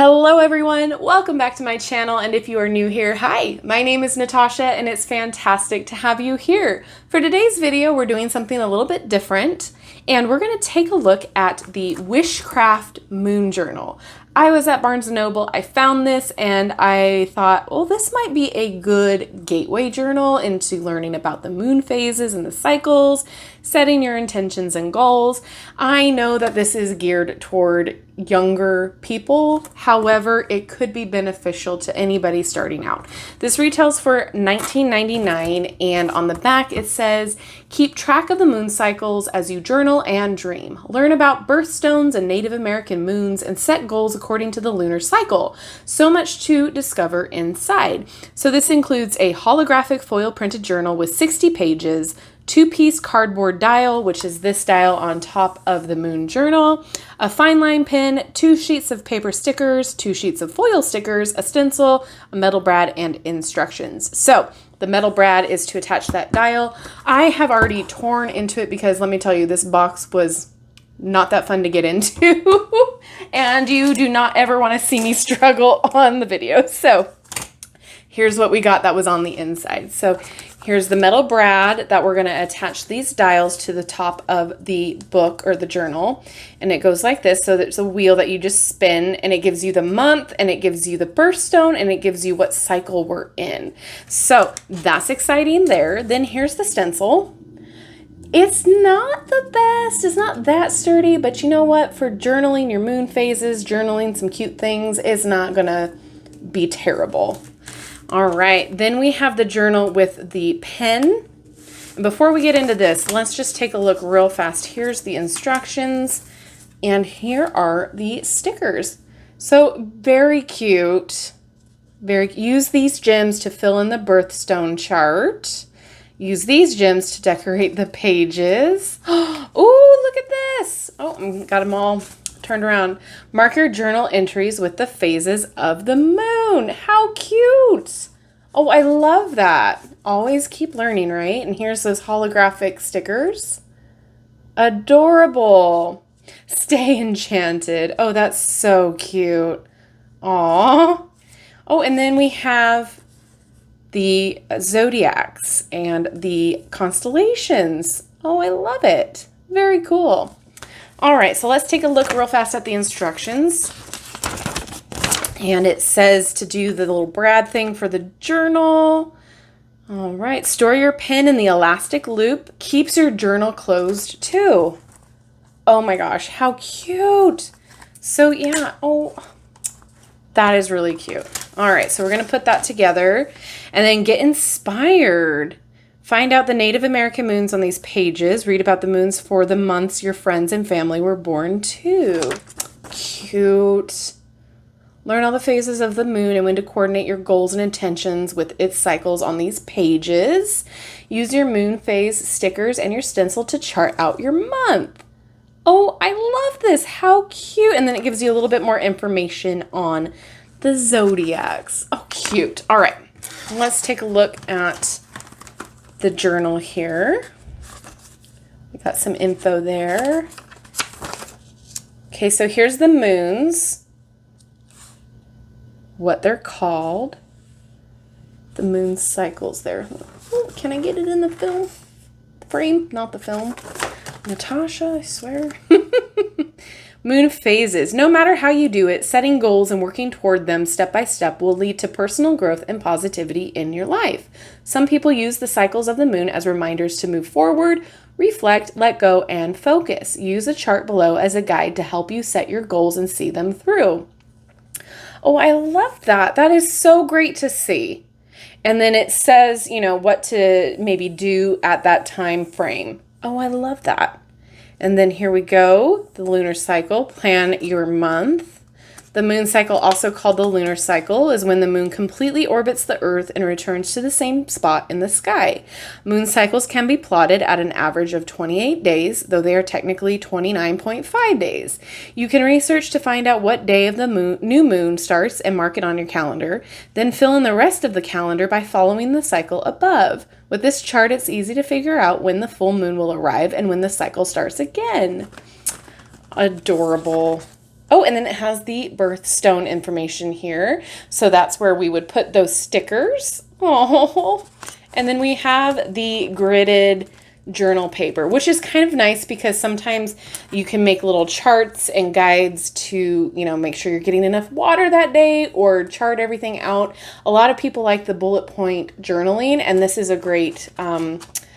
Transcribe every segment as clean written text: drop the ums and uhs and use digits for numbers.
Hello everyone, welcome back to my channel, and if you are new here, hi, my name is Natasha and it's fantastic to have you here. For today's video, we're doing something a little bit different and we're going to take a look at the Wishcraft Moon Journal. I was at Barnes & Noble, I found this and I thought, well, this might be a good gateway journal into learning about the moon phases and the cycles, setting your intentions and goals. I know that this is geared toward younger people. However, it could be beneficial to anybody starting out. This retails for $19.99 and on the back it says, keep track of the moon cycles as you journal and dream. Learn about birthstones and Native American moons and set goals according to the lunar cycle. So much to discover inside. So this includes a holographic foil printed journal with 60 pages, two-piece cardboard dial, which is this dial on top of the moon journal, a fine line pen, 2 sheets of paper stickers, 2 sheets of foil stickers, a stencil, a metal brad, and instructions. So the metal brad is to attach that dial. I have already torn into it because let me tell you, this box was not that fun to get into and you do not ever want to see me struggle on the video. So here's what we got that was on the inside. So here's the metal brad that we're going to attach these dials to the top of the book or the journal. And it goes like this. So there's a wheel that you just spin and it gives you the month and it gives you the birthstone and it gives you what cycle we're in. So that's exciting there. Then here's the stencil. It's not the best. It's not that sturdy, but you know what? For journaling your moon phases, journaling some cute things, it's not going to be terrible. All right, then we have the journal with the pen. And before we get into this, let's just take a look real fast. Here's the instructions, and here are the stickers. So very cute. Use these gems to fill in the birthstone chart. Use these gems to decorate the pages. Oh, look at this. Oh, got them all turned around. Mark your journal entries with the phases of the moon. How cute. Oh, I love that. Always keep learning, right? And here's those holographic stickers. Adorable. Stay enchanted. Oh, that's so cute. Aw. Oh, and then we have the zodiacs and the constellations. Oh, I love it. Very cool. All right, so let's take a look real fast at the instructions. And it says to do the little brad thing for the journal. All right, store your pen in the elastic loop. Keeps your journal closed too. Oh my gosh, how cute. So yeah, oh, that is really cute. All right, so we're gonna put that together and then get inspired. Find out the Native American moons on these pages. Read about the moons for the months your friends and family were born to. Cute. Learn all the phases of the moon and when to coordinate your goals and intentions with its cycles on these pages. Use your moon phase stickers and your stencil to chart out your month. Oh, I love this. How cute. And then it gives you a little bit more information on the zodiacs. Oh, cute. All right, let's take a look at the journal here. We got some info there. Okay, so here's the moons, what they're called, the moon cycles there. Ooh, can I get it in the film? The frame, not the film. Natasha, I swear. Moon phases. No matter how you do it, setting goals and working toward them step by step will lead to personal growth and positivity in your life. Some people use the cycles of the moon as reminders to move forward, reflect, let go, and focus. Use a chart below as a guide to help you set your goals and see them through. Oh, I love that. That is so great to see. And then it says, you know, what to maybe do at that time frame. Oh, I love that. And then here we go, the lunar cycle, plan your month. The moon cycle, also called the lunar cycle, is when the moon completely orbits the earth and returns to the same spot in the sky. Moon cycles can be plotted at an average of 28 days, though they are technically 29.5 days. You can research to find out what day of the new moon starts and mark it on your calendar. Then fill in the rest of the calendar by following the cycle above. With this chart, it's easy to figure out when the full moon will arrive and when the cycle starts again. Adorable. Oh, and then it has the birthstone information here. So that's where we would put those stickers. Oh, and then we have the gridded journal paper, which is kind of nice because sometimes you can make little charts and guides to, you know, make sure you're getting enough water that day or chart everything out. A lot of people like the bullet point journaling, and this is a great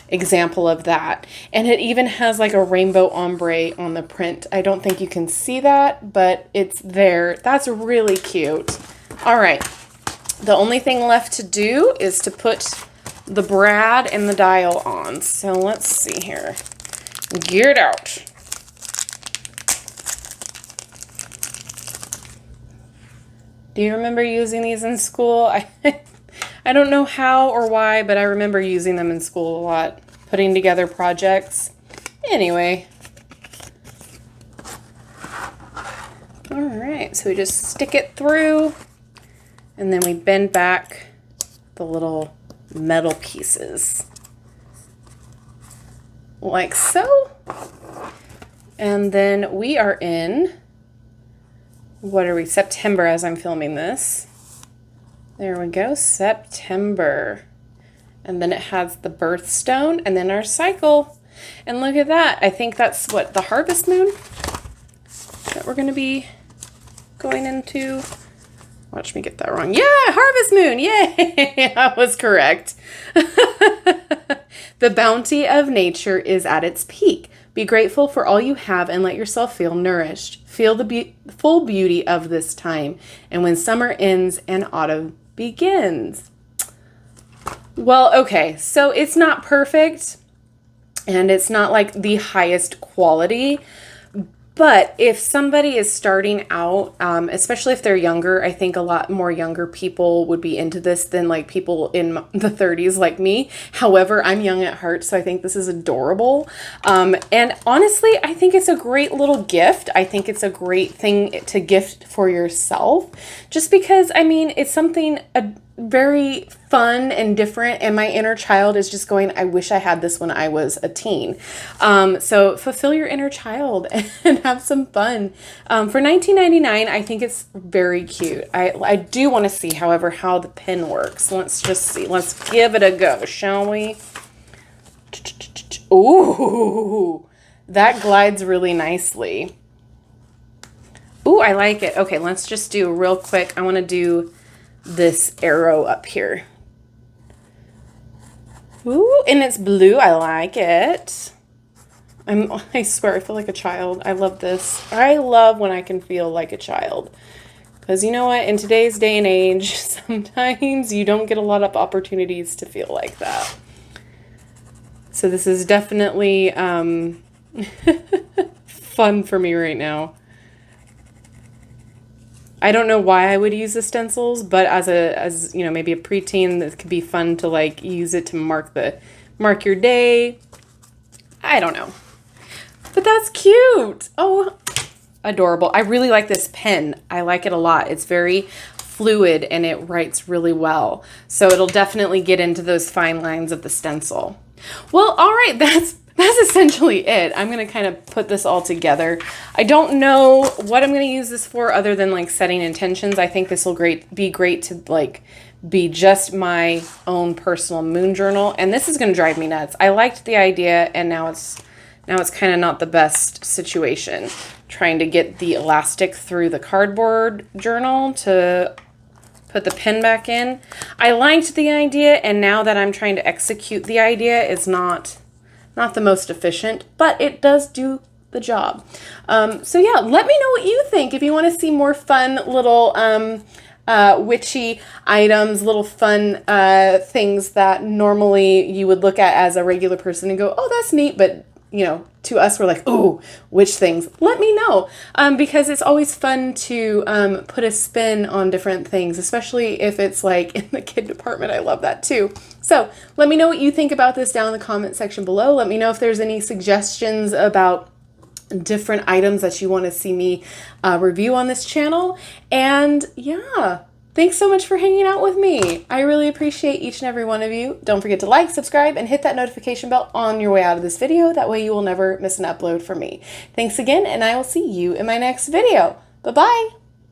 example of that. And it even has like a rainbow ombre on the print. I don't think you can see that, but it's there. That's really cute. All right. The only thing left to do is to put the brad and the dial on. So let's see here. Get it out. Do you remember using these in school? I don't know how or why, but I remember using them in school a lot, putting together projects. Anyway. All right, so we just stick it through, and then we bend back the little metal pieces like so. And then we are in, what are we, September as I'm filming this. There we go, September. And then it has the birthstone and then our cycle. And look at that. I think that's what, the harvest moon that we're going to be going into. Watch me get that wrong. Yeah, harvest moon. Yay! I was correct. The bounty of nature is at its peak. Be grateful for all you have and let yourself feel nourished. Feel the full beauty of this time. And when summer ends and autumn begins. Well, okay, so it's not perfect and it's not like the highest quality, but if somebody is starting out, especially if they're younger, I think a lot more younger people would be into this than like people in the 30s like me. However, I'm young at heart, so I think this is adorable. And honestly, I think it's a great little gift. I think it's a great thing to gift for yourself, just because, I mean, it's something very fun and different, and my inner child is just going, I wish I had this when I was a teen. So fulfill your inner child and have some fun. For $19.99, I think it's very cute. I do want to see, however, how the pen works. Let's just see. Let's give it a go, shall we? Ooh, that glides really nicely. Ooh, I like it. Okay, let's just do real quick. I want to do this arrow up here. Ooh, and it's blue. I like it. I swear, I feel like a child. I love this. I love when I can feel like a child. Because you know what? In today's day and age, sometimes you don't get a lot of opportunities to feel like that. So this is definitely fun for me right now. I don't know why I would use the stencils, but as you know, maybe a preteen, it could be fun to like use it to mark your day. I don't know. But that's cute. Oh, adorable. I really like this pen. I like it a lot. It's very fluid and it writes really well. So it'll definitely get into those fine lines of the stencil. Well, all right, that's essentially it. I'm going to kind of put this all together. I don't know what I'm going to use this for other than like setting intentions. I think this will be great to like be just my own personal moon journal. And this is going to drive me nuts. I liked the idea, and now it's kind of not the best situation. Trying to get the elastic through the cardboard journal to put the pen back in. I liked the idea, and now that I'm trying to execute the idea, it's not the most efficient, but it does do the job. So yeah, let me know what you think. If you want to see more fun little witchy items, little fun things that normally you would look at as a regular person and go, oh, that's neat, but you know, to us, we're like, oh, witch things. Let me know, because it's always fun to put a spin on different things, especially if it's like in the kid department. I love that too. So let me know what you think about this down in the comment section below. Let me know if there's any suggestions about different items that you want to see me review on this channel. And yeah, thanks so much for hanging out with me. I really appreciate each and every one of you. Don't forget to like, subscribe, and hit that notification bell on your way out of this video. That way you will never miss an upload from me. Thanks again, and I will see you in my next video. Bye-bye.